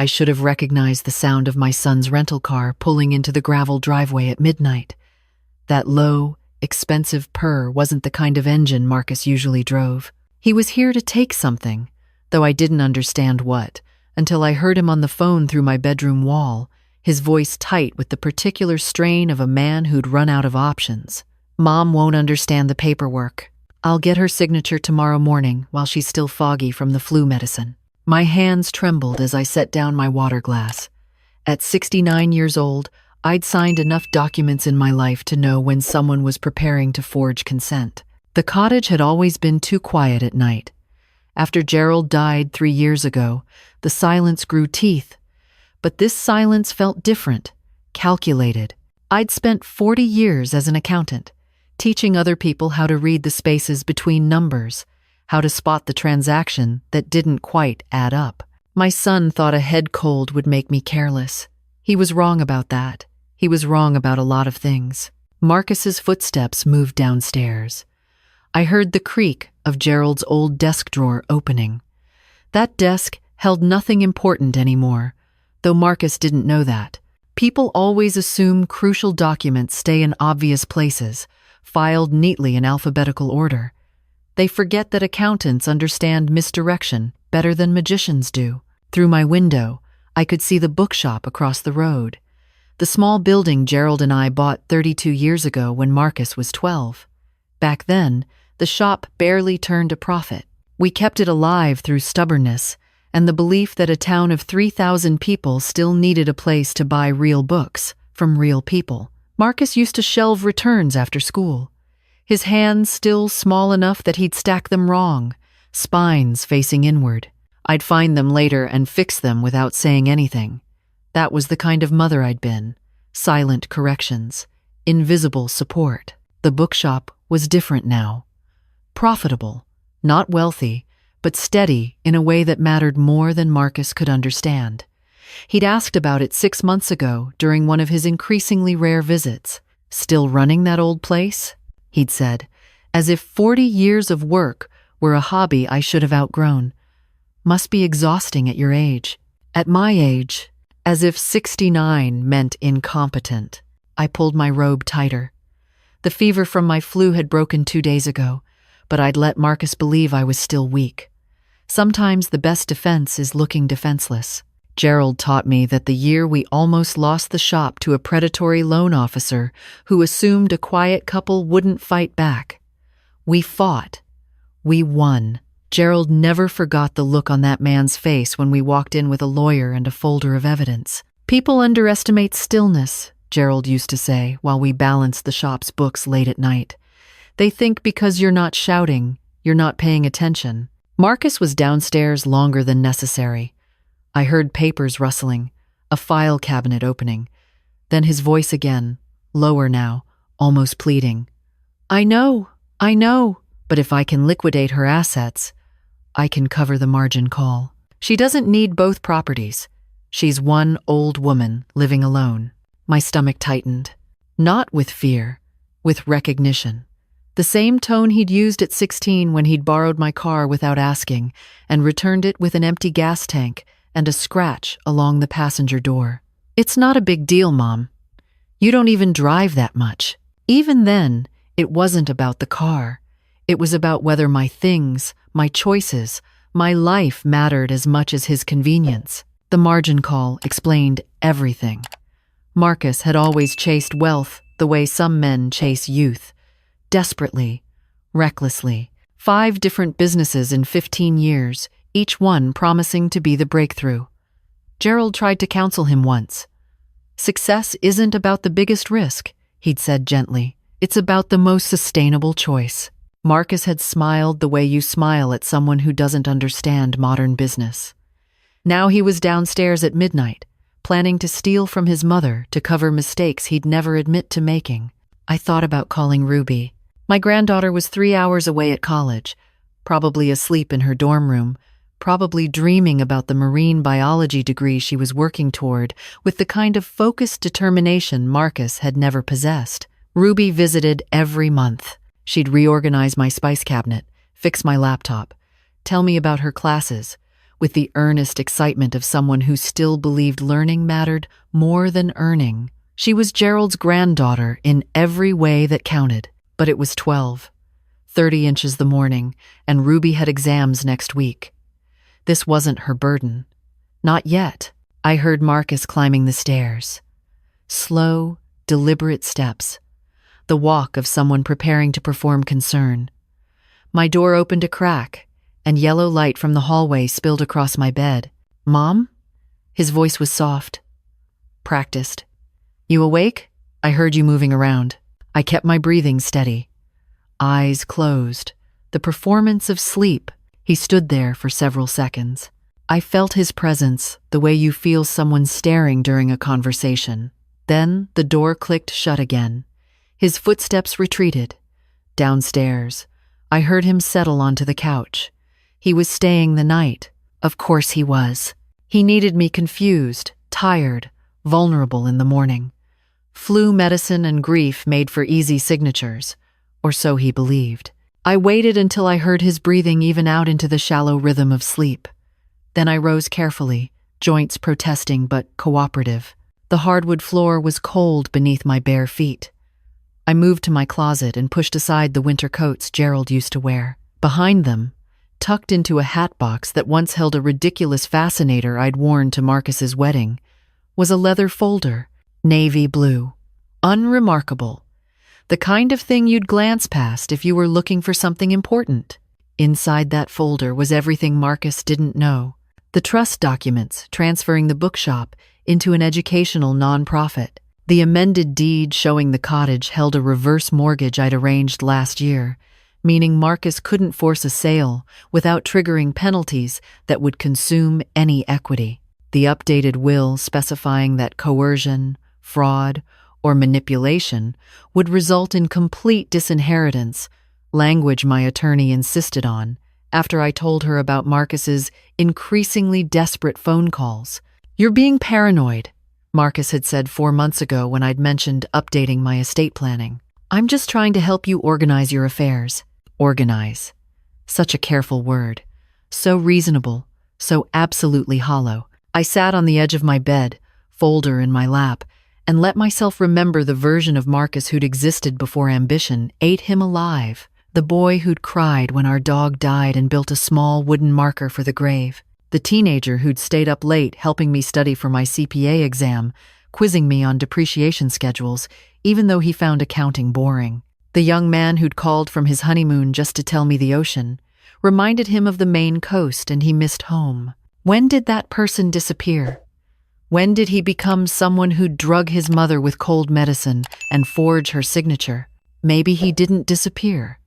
I should have recognized the sound of my son's rental car pulling into the gravel driveway at midnight. That low, expensive purr wasn't the kind of engine Marcus usually drove. He was here to take something, though I didn't understand what, until I heard him on the phone through my bedroom wall, his voice tight with the particular strain of a man who'd run out of options. Mom won't understand the paperwork. I'll get her signature tomorrow morning while she's still foggy from the flu medicine. My hands trembled as I set down my water glass. At 69 years old, I'd signed enough documents in my life to know when someone was preparing to forge consent. The cottage had always been too quiet at night. After Gerald died 3 years ago, the silence grew teeth. But this silence felt different, calculated. I'd spent 40 years as an accountant, teaching other people how to read the spaces between numbers, how to spot the transaction that didn't quite add up. My son thought a head cold would make me careless. He was wrong about that. He was wrong about a lot of things. Marcus's footsteps moved downstairs. I heard the creak of Gerald's old desk drawer opening. That desk held nothing important anymore, though Marcus didn't know that. People always assume crucial documents stay in obvious places, filed neatly in alphabetical order. They forget that accountants understand misdirection better than magicians do. Through my window, I could see the bookshop across the road, the small building Gerald and I bought 32 years ago when Marcus was 12. Back then, the shop barely turned a profit. We kept it alive through stubbornness and the belief that a town of 3,000 people still needed a place to buy real books from real people. Marcus used to shelve returns after school, his hands still small enough that he'd stack them wrong, spines facing inward. I'd find them later and fix them without saying anything. That was the kind of mother I'd been. Silent corrections, invisible support. The bookshop was different now. Profitable, not wealthy, but steady in a way that mattered more than Marcus could understand. He'd asked about it 6 months ago during one of his increasingly rare visits. "Still running that old place?" he'd said, as if 40 years of work were a hobby I should have outgrown. "Must be exhausting at your age." At my age, as if 69 meant incompetent. I pulled my robe tighter. The fever from my flu had broken 2 days ago, but I'd let Marcus believe I was still weak. Sometimes the best defense is looking defenseless. Gerald taught me that the year we almost lost the shop to a predatory loan officer who assumed a quiet couple wouldn't fight back. We fought. We won. Gerald never forgot the look on that man's face when we walked in with a lawyer and a folder of evidence. "People underestimate stillness," Gerald used to say while we balanced the shop's books late at night. "They think because you're not shouting, you're not paying attention." Marcus was downstairs longer than necessary. I heard papers rustling, a file cabinet opening. Then his voice again, lower now, almost pleading. I know, but if I can liquidate her assets, I can cover the margin call. She doesn't need both properties. She's one old woman living alone." My stomach tightened. Not with fear, with recognition. The same tone he'd used at 16 when he'd borrowed my car without asking and returned it with an empty gas tank and a scratch along the passenger door. "It's not a big deal, Mom. You don't even drive that much." Even then, it wasn't about the car. It was about whether my things, my choices, my life mattered as much as his convenience. The margin call explained everything. Marcus had always chased wealth the way some men chase youth. Desperately, recklessly. 5 different businesses in 15 years, each one promising to be the breakthrough. Gerald tried to counsel him once. "Success isn't about the biggest risk," he'd said gently. "It's about the most sustainable choice." Marcus had smiled the way you smile at someone who doesn't understand modern business. Now he was downstairs at midnight, planning to steal from his mother to cover mistakes he'd never admit to making. I thought about calling Ruby. My granddaughter was 3 hours away at college, probably asleep in her dorm room, probably dreaming about the marine biology degree she was working toward with the kind of focused determination Marcus had never possessed. Ruby visited every month. She'd reorganize my spice cabinet, fix my laptop, tell me about her classes. with the earnest excitement of someone who still believed learning mattered more than earning. She was Gerald's granddaughter in every way that counted, but it was 12, 30 inches the morning, and Ruby had exams next week. This wasn't her burden. Not yet. I heard Marcus climbing the stairs. Slow, deliberate steps. The walk of someone preparing to perform concern. My door opened a crack, and yellow light from the hallway spilled across my bed. "Mom?" His voice was soft. "Practiced. You awake? I heard you moving around." I kept my breathing steady. Eyes closed. The performance of sleep. He stood there for several seconds. I felt his presence, the way you feel someone staring during a conversation. Then the door clicked shut again. His footsteps retreated. Downstairs, I heard him settle onto the couch. He was staying the night. Of course he was. He needed me confused, tired, vulnerable in the morning. Flu medicine and grief made for easy signatures, or so he believed. I waited until I heard his breathing even out into the shallow rhythm of sleep. Then I rose carefully, joints protesting but cooperative. The hardwood floor was cold beneath my bare feet. I moved to my closet and pushed aside the winter coats Gerald used to wear. Behind them, tucked into a hat box that once held a ridiculous fascinator I'd worn to Marcus's wedding, was a leather folder, navy blue. Unremarkable. The kind of thing you'd glance past if you were looking for something important. Inside that folder was everything Marcus didn't know. The trust documents transferring the bookshop into an educational nonprofit. The amended deed showing the cottage held a reverse mortgage I'd arranged last year, meaning Marcus couldn't force a sale without triggering penalties that would consume any equity. The updated will specifying that coercion, fraud, or manipulation would result in complete disinheritance, language my attorney insisted on after I told her about Marcus's increasingly desperate phone calls. "You're being paranoid," Marcus had said 4 months ago when I'd mentioned updating my estate planning. "I'm just trying to help you organize your affairs." Organize. Such a careful word. So reasonable, so absolutely hollow. I sat on the edge of my bed, folder in my lap, and let myself remember the version of Marcus who'd existed before ambition ate him alive. The boy who'd cried when our dog died and built a small wooden marker for the grave. The teenager who'd stayed up late helping me study for my CPA exam, quizzing me on depreciation schedules, even though he found accounting boring. The young man who'd called from his honeymoon just to tell me the ocean, reminded him of the Maine coast and he missed home. When did that person disappear? When did he become someone who'd drug his mother with cold medicine and forge her signature? Maybe he didn't disappear.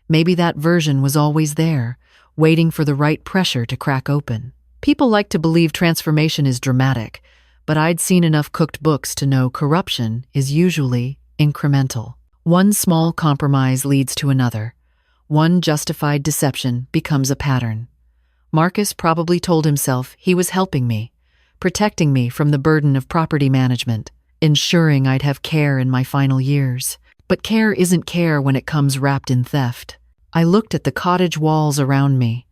Maybe that version was always there, waiting for the right pressure to crack open. People like to believe transformation is dramatic, but I'd seen enough cooked books to know corruption is usually incremental. One small compromise leads to another. One justified deception becomes a pattern. Marcus probably told himself he was helping me, protecting me from the burden of property management, ensuring I'd have care in my final years. But care isn't care when it comes wrapped in theft. I looked at the cottage walls around me.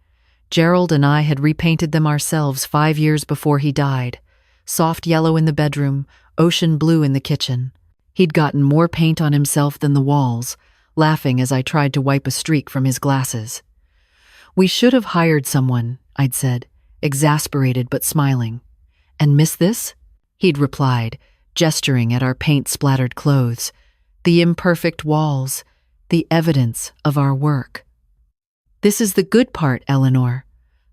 Gerald and I had repainted them ourselves 5 years before he died. Soft yellow in the bedroom, ocean blue in the kitchen. He'd gotten more paint on himself than the walls, laughing as I tried to wipe a streak from his glasses. "We should have hired someone," I'd said, exasperated but smiling. "And miss this?" He'd replied, gesturing at our paint-splattered clothes. "The imperfect walls, the evidence of our work." "This is the good part, Eleanor.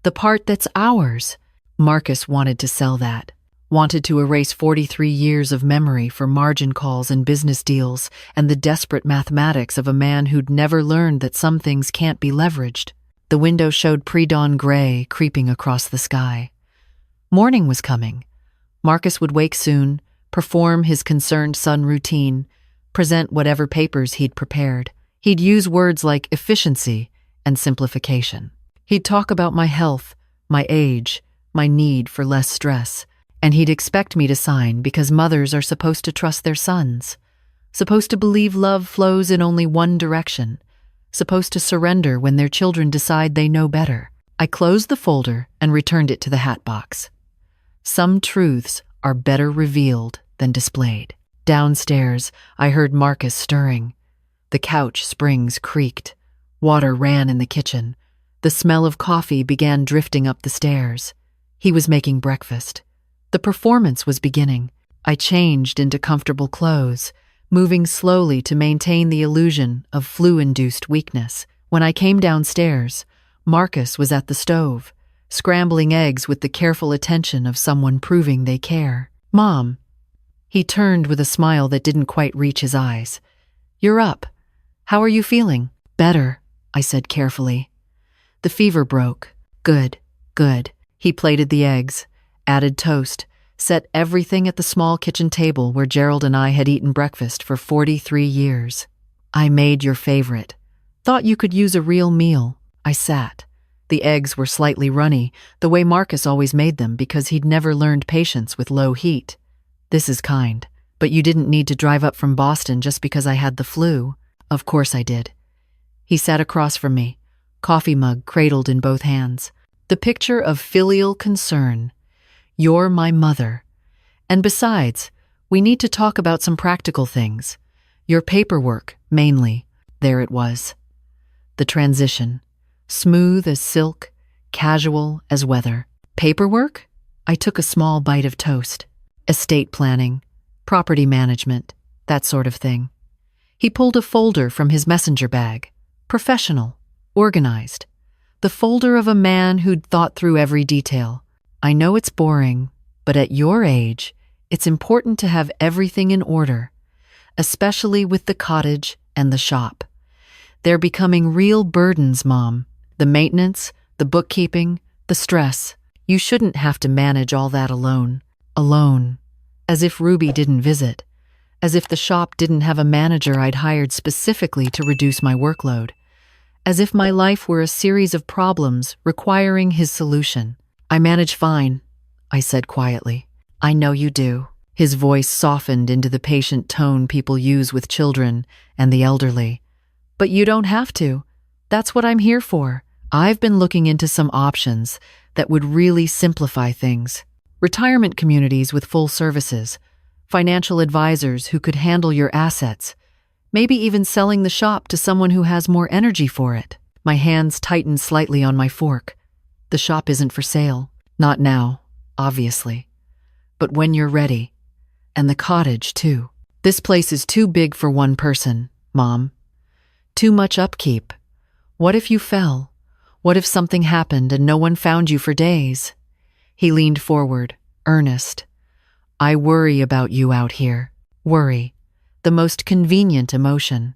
The part that's ours." Marcus wanted to sell that. Wanted to erase 43 years of memory for margin calls and business deals and the desperate mathematics of a man who'd never learned that some things can't be leveraged. The window showed pre-dawn gray creeping across the sky. Morning was coming. Marcus would wake soon, perform his concerned son routine, present whatever papers he'd prepared. He'd use words like efficiency and simplification. He'd talk about my health, my age, my need for less stress. And he'd expect me to sign because mothers are supposed to trust their sons, supposed to believe love flows in only one direction, supposed to surrender when their children decide they know better. I closed the folder and returned it to the hat box. Some truths are better revealed than displayed. Downstairs, I heard Marcus stirring. The couch springs creaked. Water ran in the kitchen. The smell of coffee began drifting up the stairs. He was making breakfast. The performance was beginning. I changed into comfortable clothes, moving slowly to maintain the illusion of flu-induced weakness. When I came downstairs, Marcus was at the stove, scrambling eggs with the careful attention of someone proving they care. "Mom." He turned with a smile that didn't quite reach his eyes. "You're up. How are you feeling?" "Better," I said carefully. "The fever broke." "Good, good." He plated the eggs, added toast, set everything at the small kitchen table where Gerald and I had eaten breakfast for 43 years. "I made your favorite. Thought you could use a real meal." I sat. The eggs were slightly runny, the way Marcus always made them because he'd never learned patience with low heat. "This is kind, but you didn't need to drive up from Boston just because I had the flu." "Of course I did." He sat across from me, coffee mug cradled in both hands. The picture of filial concern. "You're my mother. And besides, we need to talk about some practical things. Your paperwork, mainly." There it was. The transition. Smooth as silk, casual as weather. "Paperwork?" I took a small bite of toast. "Estate planning, property management, that sort of thing." He pulled a folder from his messenger bag. Professional, organized. The folder of a man who'd thought through every detail. "I know it's boring, but at your age, it's important to have everything in order, especially with the cottage and the shop. They're becoming real burdens, Mom. The maintenance, the bookkeeping, the stress. You shouldn't have to manage all that alone." Alone. As if Ruby didn't visit. As if the shop didn't have a manager I'd hired specifically to reduce my workload. As if my life were a series of problems requiring his solution. "I manage fine," I said quietly. "I know you do." His voice softened into the patient tone people use with children and the elderly. "But you don't have to. That's what I'm here for. I've been looking into some options that would really simplify things. Retirement communities with full services, financial advisors who could handle your assets, maybe even selling the shop to someone who has more energy for it." My hands tightened slightly on my fork. "The shop isn't for sale. Not now, obviously. But when you're ready. And the cottage, too. This place is too big for one person, Mom. Too much upkeep. What if you fell? What if something happened and no one found you for days?" He leaned forward, earnest. "I worry about you out here. Worry. The most convenient emotion.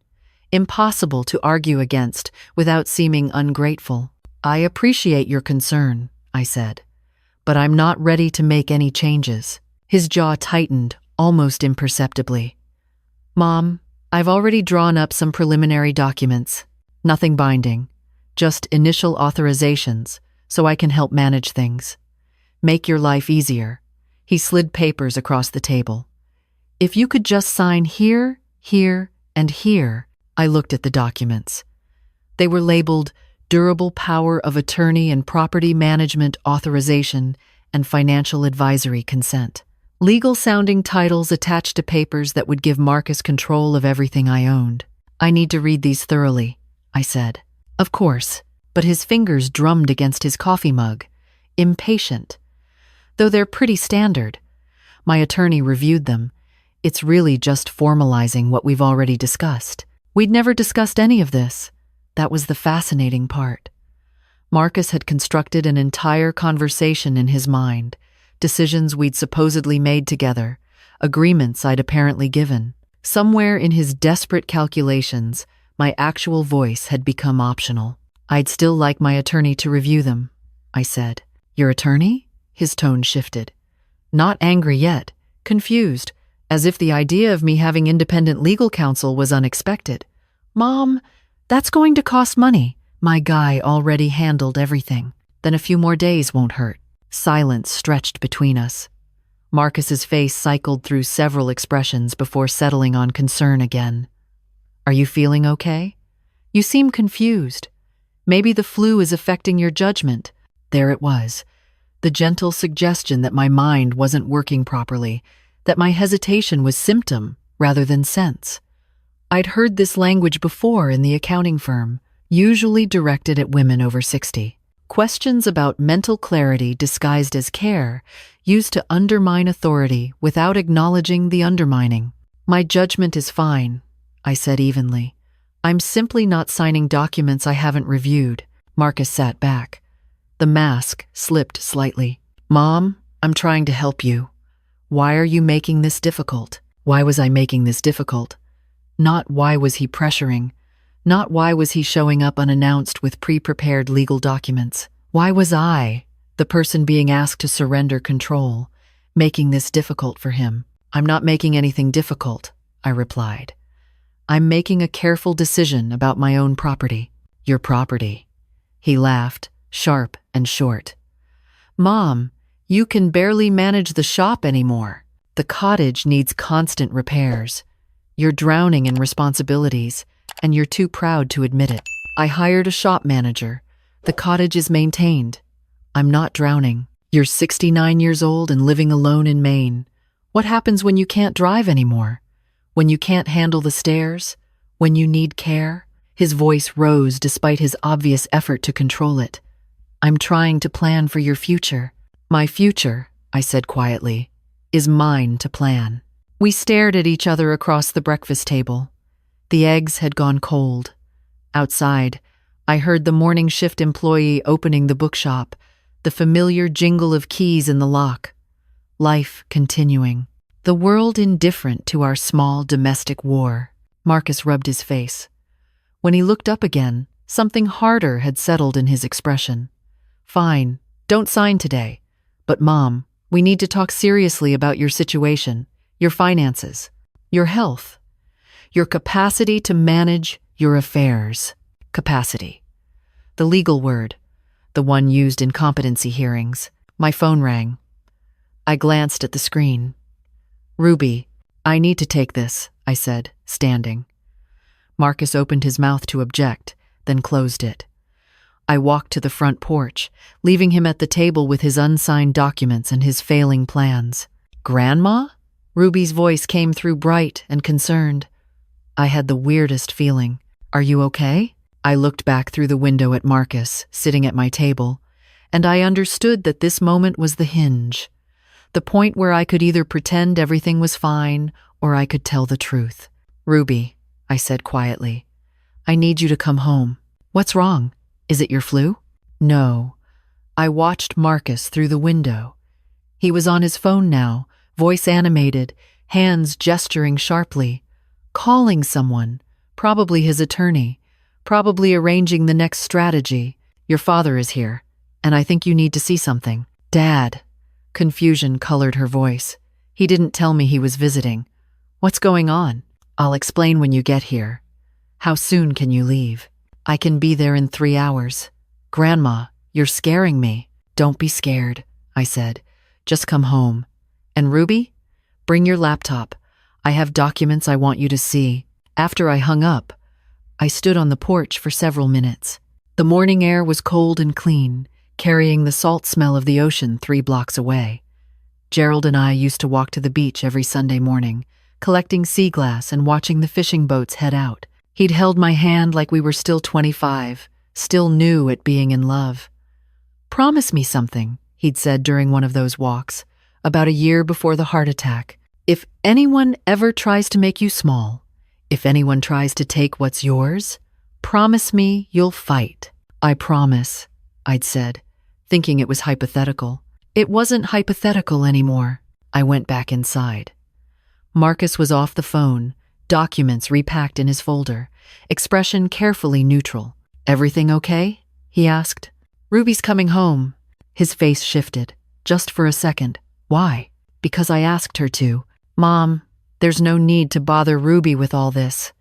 Impossible to argue against without seeming ungrateful." "I appreciate your concern," I said, "but I'm not ready to make any changes." His jaw tightened, almost imperceptibly. "Mom, I've already drawn up some preliminary documents. Nothing binding, just initial authorizations, so I can help manage things. Make your life easier." He slid papers across the table. "If you could just sign here, here, and here." I looked at the documents. They were labeled Durable Power of Attorney and Property Management Authorization and Financial Advisory Consent. Legal-sounding titles attached to papers that would give Marcus control of everything I owned. "I need to read these thoroughly," I said. "Of course," but his fingers drummed against his coffee mug, impatient. "Though they're pretty standard." My attorney reviewed them. "It's really just formalizing what we've already discussed." We'd never discussed any of this. That was the fascinating part. Marcus had constructed an entire conversation in his mind, decisions we'd supposedly made together, agreements I'd apparently given. Somewhere in his desperate calculations, my actual voice had become optional. "I'd still like my attorney to review them," I said. "Your attorney?" His tone shifted. Not angry yet, confused, as if the idea of me having independent legal counsel was unexpected. "Mom, that's going to cost money." My guy already handled everything. "Then a few more days won't hurt." Silence stretched between us. Marcus's face cycled through several expressions before settling on concern again. "Are you feeling okay? You seem confused. Maybe the flu is affecting your judgment. There it was, the gentle suggestion that my mind wasn't working properly, that my hesitation was symptom rather than sense. I'd heard this language before in the accounting firm, usually directed at women over 60. Questions about mental clarity disguised as care, used to undermine authority without acknowledging the undermining. My judgment is fine, I said evenly. I'm simply not signing documents I haven't reviewed. Marcus sat back. The mask slipped slightly. Mom, I'm trying to help you. Why are you making this difficult? Why was I making this difficult? Not why was he pressuring. Not why was he showing up unannounced with pre-prepared legal documents. Why was I, the person being asked to surrender control, making this difficult for him? I'm not making anything difficult, I replied. I'm making a careful decision about my own property. Your property. He laughed, sharp and short. Mom, you can barely manage the shop anymore. The cottage needs constant repairs. You're drowning in responsibilities, and you're too proud to admit it. I hired a shop manager. The cottage is maintained. I'm not drowning. You're 69 years old and living alone in Maine. What happens when you can't drive anymore? When you can't handle the stairs? When you need care? His voice rose despite his obvious effort to control it. I'm trying to plan for your future. My future, I said quietly, is mine to plan. We stared at each other across the breakfast table. The eggs had gone cold. Outside, I heard the morning shift employee opening the bookshop, the familiar jingle of keys in the lock. Life continuing. The world indifferent to our small domestic war. Marcus rubbed his face. When he looked up again, something harder had settled in his expression. Fine, don't sign today. But Mom, we need to talk seriously about your situation, your finances, your health, your capacity to manage your affairs. Capacity. The legal word, the one used in competency hearings. My phone rang. I glanced at the screen. Ruby, I need to take this, I said, standing. Marcus opened his mouth to object, then closed it. I walked to the front porch, leaving him at the table with his unsigned documents and his failing plans. Grandma? Ruby's voice came through bright and concerned. I had the weirdest feeling. Are you okay? I looked back through the window at Marcus, sitting at my table, and I understood that this moment was the hinge. The point where I could either pretend everything was fine or I could tell the truth. Ruby, I said quietly, I need you to come home. What's wrong? Is it your flu? No. I watched Marcus through the window. He was on his phone now, voice animated, hands gesturing sharply, calling someone, probably his attorney, probably arranging the next strategy. Your father is here, and I think you need to see something. Dad. Confusion colored her voice. He didn't tell me he was visiting. What's going on? I'll explain when you get here. How soon can you leave? I can be there in 3 hours. Grandma, you're scaring me. Don't be scared, I said. Just come home. And Ruby, bring your laptop. I have documents I want you to see. After I hung up, I stood on the porch for several minutes. The morning air was cold and clean, carrying the salt smell of the ocean 3 blocks away. Gerald and I used to walk to the beach every Sunday morning, collecting sea glass and watching the fishing boats head out. He'd held my hand like we were still 25, still new at being in love. Promise me something, he'd said during one of those walks, about a year before the heart attack. If anyone ever tries to make you small, if anyone tries to take what's yours, promise me you'll fight. I promise, I'd said, thinking it was hypothetical. It wasn't hypothetical anymore. I went back inside. Marcus was off the phone, documents repacked in his folder, expression carefully neutral. Everything okay? He asked. Ruby's coming home. His face shifted, just for a second. Why? Because I asked her to. Mom, there's no need to bother Ruby with all this.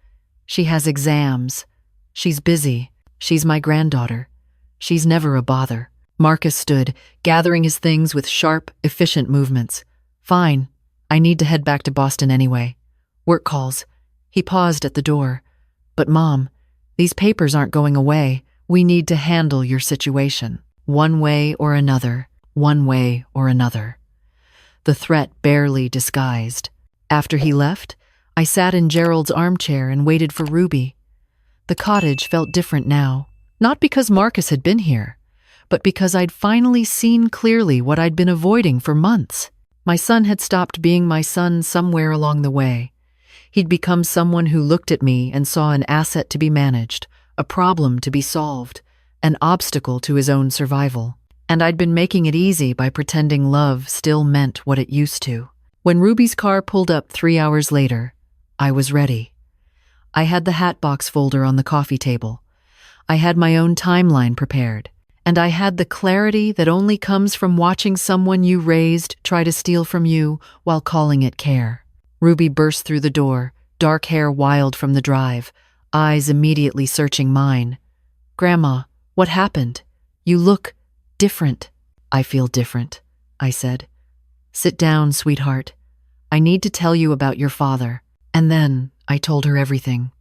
She has exams. She's busy. She's my granddaughter. She's never a bother. Marcus stood, gathering his things with sharp, efficient movements. Fine. I need to head back to Boston anyway. Work calls. He paused at the door. But Mom, these papers aren't going away. We need to handle your situation. One way or another. One way or another. The threat barely disguised. After he left, I sat in Gerald's armchair and waited for Ruby. The cottage felt different now, not because Marcus had been here, but because I'd finally seen clearly what I'd been avoiding for months. My son had stopped being my son somewhere along the way. He'd become someone who looked at me and saw an asset to be managed, a problem to be solved, an obstacle to his own survival. And I'd been making it easy by pretending love still meant what it used to. When Ruby's car pulled up 3 hours later, I was ready. I had the hatbox folder on the coffee table. I had my own timeline prepared. And I had the clarity that only comes from watching someone you raised try to steal from you while calling it care. Ruby burst through the door, dark hair wild from the drive, eyes immediately searching mine. "Grandma, what happened? You look different." "I feel different," I said. "Sit down, sweetheart. I need to tell you about your father." And then I told her everything.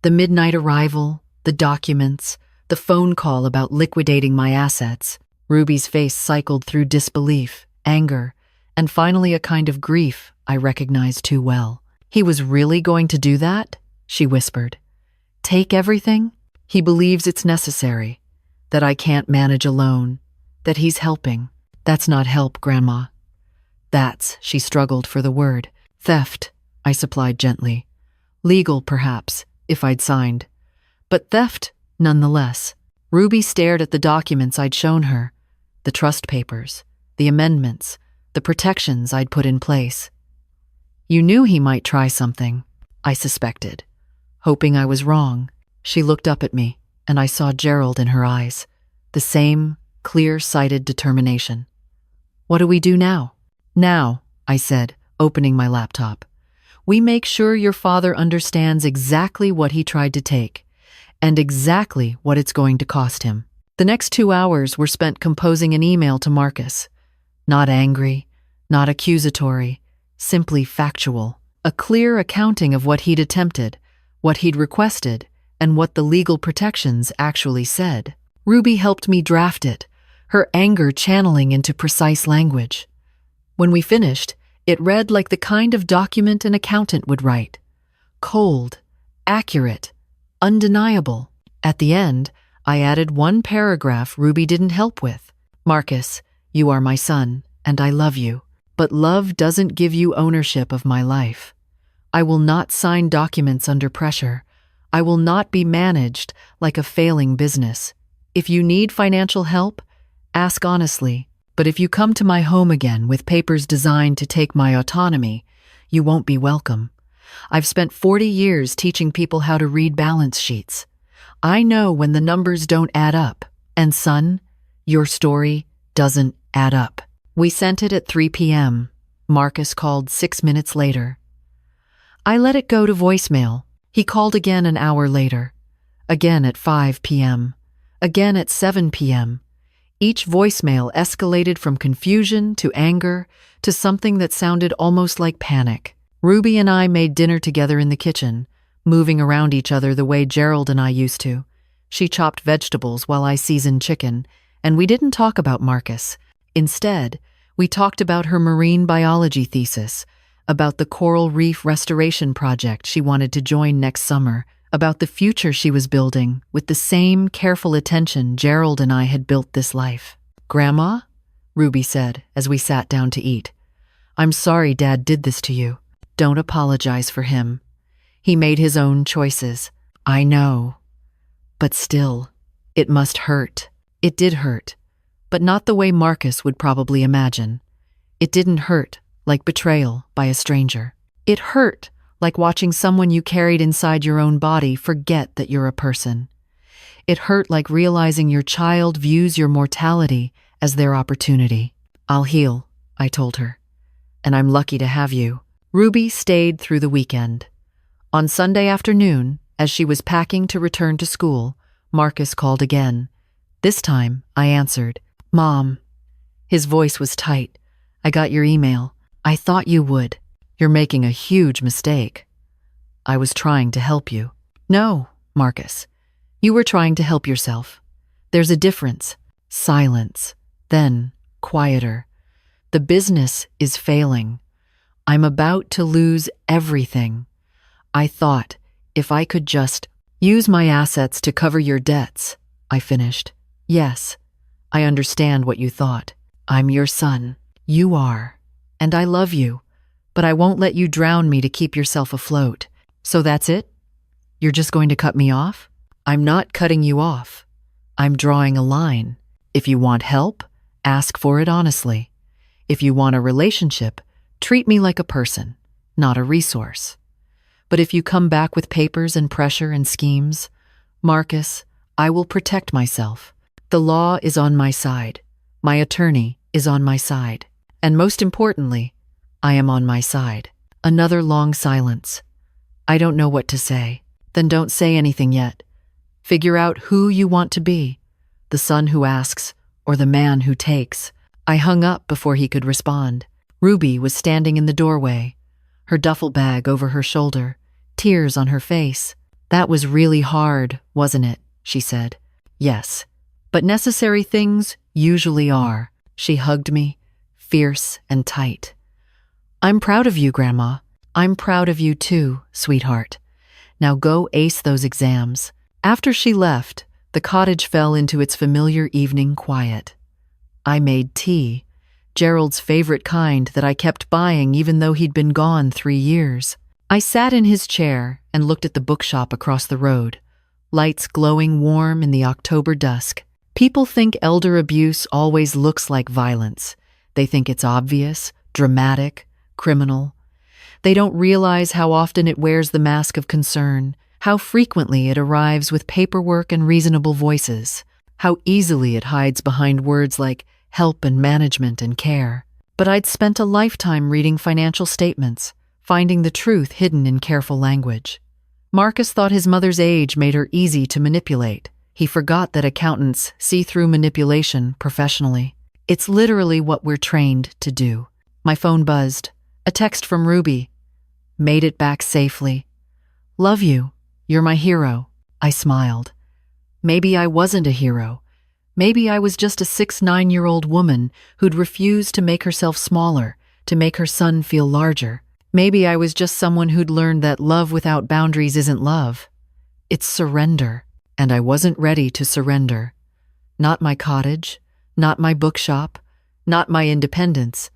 The midnight arrival, the documents, the phone call about liquidating my assets. Ruby's face cycled through disbelief, anger, and finally a kind of grief I recognized too well. "He was really going to do that?" she whispered. "Take everything? He believes it's necessary, that I can't manage alone, that he's helping." "That's not help, Grandma." "That's," she struggled for the word. "Theft," I supplied gently. "Legal, perhaps, if I'd signed. But theft, nonetheless." Ruby stared at the documents I'd shown her, the trust papers, the amendments, the protections I'd put in place. "You knew he might try something," I suspected, hoping I was wrong. She looked up at me, and I saw Gerald in her eyes, the same clear-sighted determination. "What do we do now?" "Now," I said, opening my laptop, "we make sure your father understands exactly what he tried to take, and exactly what it's going to cost him." The next 2 hours were spent composing an email to Marcus. Not angry, not accusatory, simply factual. A clear accounting of what he'd attempted, what he'd requested, and what the legal protections actually said. Ruby helped me draft it, her anger channeling into precise language. When we finished, it read like the kind of document an accountant would write. Cold, accurate, undeniable. At the end, I added one paragraph Ruby didn't help with. "Marcus, you are my son, and I love you. But love doesn't give you ownership of my life. I will not sign documents under pressure. I will not be managed like a failing business. If you need financial help, ask honestly. But if you come to my home again with papers designed to take my autonomy, you won't be welcome. I've spent 40 years teaching people how to read balance sheets. I know when the numbers don't add up. And son, your story doesn't add up." We sent it at 3 p.m. Marcus called 6 minutes later. I let it go to voicemail. He called again an hour later. Again at 5 p.m. Again at 7 p.m. Each voicemail escalated from confusion to anger to something that sounded almost like panic. Ruby and I made dinner together in the kitchen, moving around each other the way Gerald and I used to. She chopped vegetables while I seasoned chicken, and we didn't talk about Marcus. Instead, we talked about her marine biology thesis, about the coral reef restoration project she wanted to join next summer, about the future she was building with the same careful attention Gerald and I had built this life. "Grandma," Ruby said as we sat down to eat, "I'm sorry Dad did this to you. Don't apologize for him. He made his own choices. I know. But still, it must hurt." It did hurt, but not the way Marcus would probably imagine. It didn't hurt like betrayal by a stranger. It hurt like watching someone you carried inside your own body forget that you're a person. It hurt like realizing your child views your mortality as their opportunity. "I'll heal," I told her, "and I'm lucky to have you." Ruby stayed through the weekend. On Sunday afternoon, as she was packing to return to school, Marcus called again. This time, I answered. "Mom." His voice was tight. "I got your email. I thought you would. You're making a huge mistake." "I was trying to help you." "No, Marcus. You were trying to help yourself. There's a difference. Silence. Then, quieter. The business is failing. I'm about to lose everything. I thought, if I could just use my assets to cover your debts, I finished. Yes, I understand what you thought. I'm your son. You are. And I love you. But I won't let you drown me to keep yourself afloat. So that's it? You're just going to cut me off? I'm not cutting you off. I'm drawing a line. If you want help, ask for it honestly. If you want a relationship, treat me like a person, not a resource. But if you come back with papers and pressure and schemes, Marcus, I will protect myself. The law is on my side. My attorney is on my side. And most importantly, I am on my side. Another long silence. I don't know what to say. Then don't say anything yet. Figure out who you want to be, the son who asks or the man who takes. I hung up before he could respond. Ruby was standing in the doorway, her duffel bag over her shoulder, tears on her face. That was really hard, wasn't it? She said. Yes, but necessary things usually are. She hugged me, fierce and tight. I'm proud of you, Grandma. I'm proud of you too, sweetheart. Now go ace those exams. After she left, the cottage fell into its familiar evening quiet. I made tea, Gerald's favorite kind that I kept buying even though he'd been gone 3 years. I sat in his chair and looked at the bookshop across the road, lights glowing warm in the October dusk. People think elder abuse always looks like violence. They think it's obvious, dramatic, criminal. They don't realize how often it wears the mask of concern, how frequently it arrives with paperwork and reasonable voices, how easily it hides behind words like help and management and care. But I'd spent a lifetime reading financial statements, finding the truth hidden in careful language. Marcus thought his mother's age made her easy to manipulate. He forgot that accountants see through manipulation professionally. It's literally what we're trained to do. My phone buzzed. A text from Ruby. Made it back safely. Love you. You're my hero. I smiled. Maybe I wasn't a hero. Maybe I was just a 6-9-year-old woman who'd refused to make herself smaller, to make her son feel larger. Maybe I was just someone who'd learned that love without boundaries isn't love. It's surrender. And I wasn't ready to surrender. Not my cottage, not my bookshop, not my independence,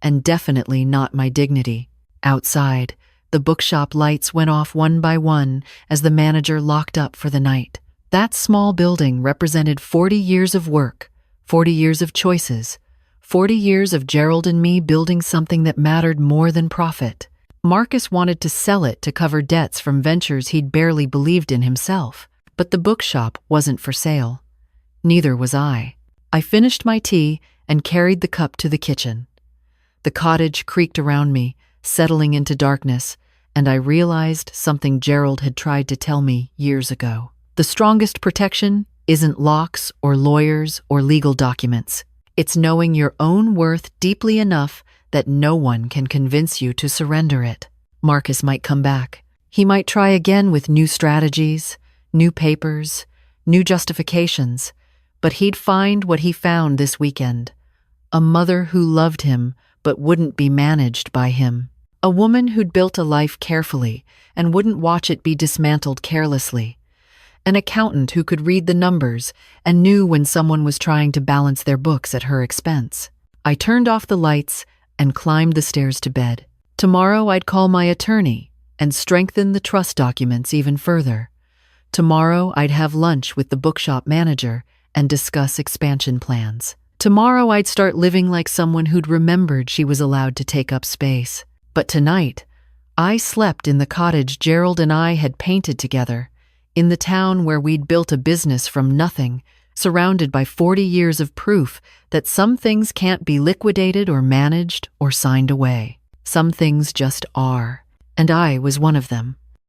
and definitely not my dignity. Outside, the bookshop lights went off one by one as the manager locked up for the night. That small building represented 40 years of work, 40 years of choices, 40 years of Gerald and me building something that mattered more than profit. Marcus wanted to sell it to cover debts from ventures he'd barely believed in himself. But the bookshop wasn't for sale. Neither was I. I finished my tea and carried the cup to the kitchen. The cottage creaked around me, settling into darkness, and I realized something Gerald had tried to tell me years ago. The strongest protection isn't locks or lawyers or legal documents. It's knowing your own worth deeply enough that no one can convince you to surrender it. Marcus might come back. He might try again with new strategies, new papers, new justifications, but he'd find what he found this weekend. A mother who loved him but wouldn't be managed by him. A woman who'd built a life carefully and wouldn't watch it be dismantled carelessly. An accountant who could read the numbers and knew when someone was trying to balance their books at her expense. I turned off the lights and climbed the stairs to bed. Tomorrow I'd call my attorney and strengthen the trust documents even further. Tomorrow I'd have lunch with the bookshop manager and discuss expansion plans. Tomorrow I'd start living like someone who'd remembered she was allowed to take up space. But tonight, I slept in the cottage Gerald and I had painted together, in the town where we'd built a business from nothing, surrounded by 40 years of proof that some things can't be liquidated or managed or signed away. Some things just are, and I was one of them.